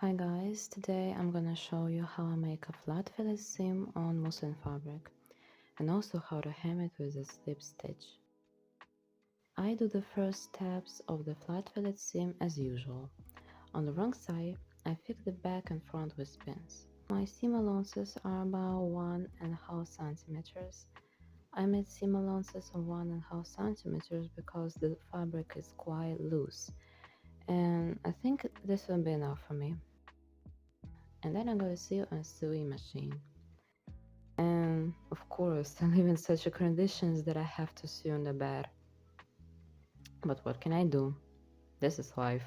Hi guys, today I'm gonna show you how I make a flat fillet seam on muslin fabric and also how to hem it with a slip stitch. I do the first steps of the flat fillet seam as usual. On the wrong side, I fix the back and front with pins. My seam allowances are about 1.5 centimeters. I made seam allowances of 1.5 centimeters because the fabric is quite loose and I think this will be enough for me. And then I'm going to sew on a sewing machine. And of course, I live in such conditions that I have to sew on the bed. But what can I do? This is life.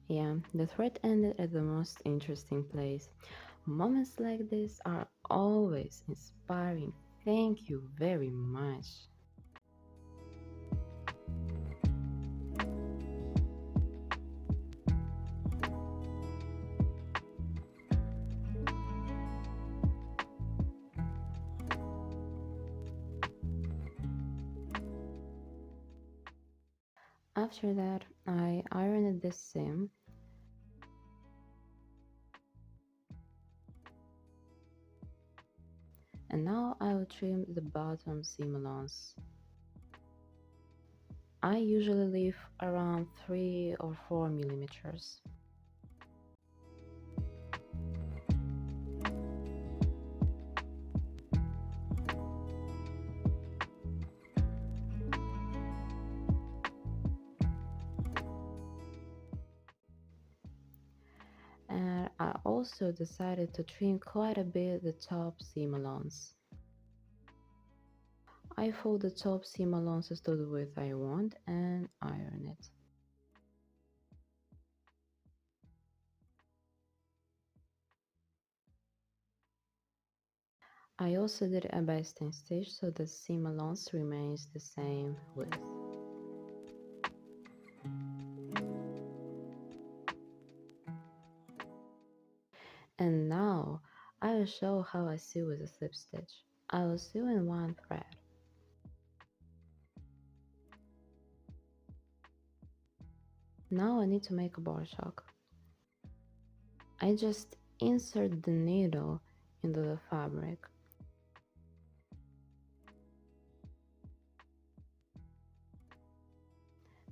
Yeah, the thread ended at the most interesting place. Moments like this are always inspiring. Thank you very much. After that, I ironed this seam. And now I will trim the bottom seam allowance. I usually leave around 3 or 4 millimeters. And I also decided to trim quite a bit the top seam allowance. I fold the top seam allowances to the width I want and iron it. I also did a basting stitch so the seam allowance remains the same width. And now I will show how I sew with a slip stitch. I will sew in one thread. Now I need to make a bar chock. I just insert the needle into the fabric.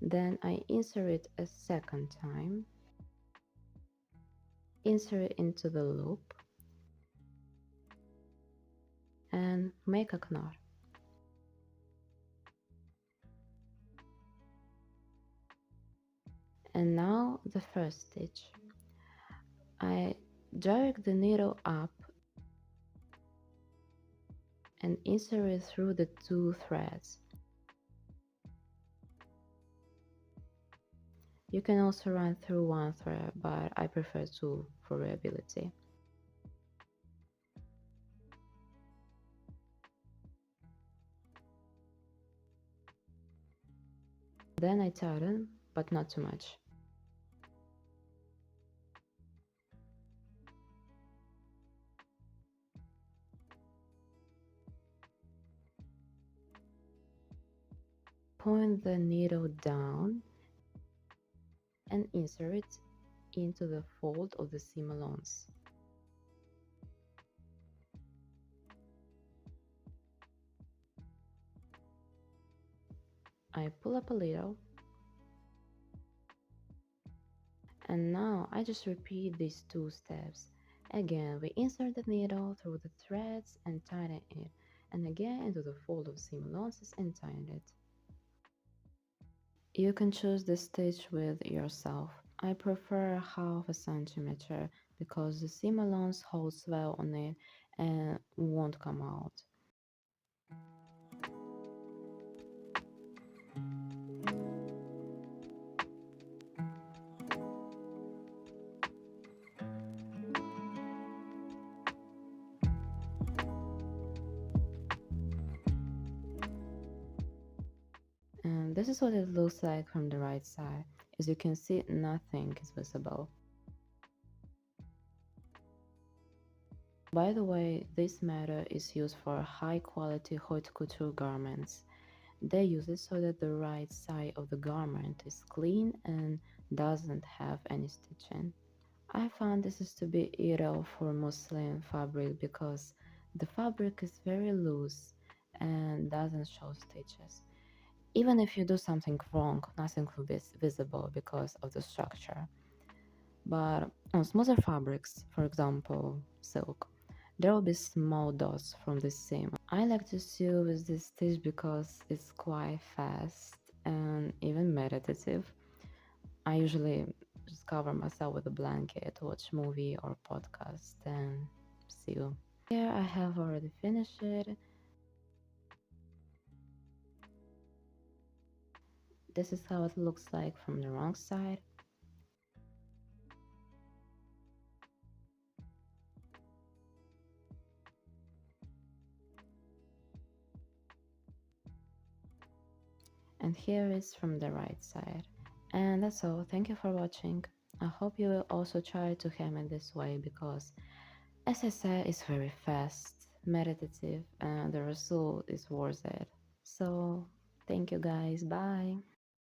Then I insert it a second time. Insert it into the loop and make a knot. And now the first stitch. I drag the needle up and insert it through the two threads. You can also run through one thread, but I prefer two for reliability. Then I tighten, but not too much. Point the needle down and insert it into the fold of the seam allowance. I pull up a little, and now I just repeat these two steps. Again, we insert the needle through the threads and tighten it, and again into the fold of seam allowances and tighten it. You can choose the stitch width yourself. I prefer 1/2 centimeter because the seam allowance holds well on it and won't come out. And this is what it looks like from the right side. As you can see, nothing is visible. By the way, this method is used for high quality haute couture garments. They use it so that the right side of the garment is clean and doesn't have any stitching. I found this is to be ideal for muslin fabric because the fabric is very loose and doesn't show stitches. Even if you do something wrong, nothing will be visible because of the structure. But on smoother fabrics, for example, silk, there will be small dots from the seam. I like to sew with this stitch because it's quite fast and even meditative. I usually just cover myself with a blanket, watch movie or podcast, and sew. Here I have already finished it. This is how it looks like from the wrong side. And here is from the right side. And that's all. Thank you for watching. I hope you will also try to hem it this way because, as I said, it's very fast, meditative, and the result is worth it. So, thank you guys. Bye.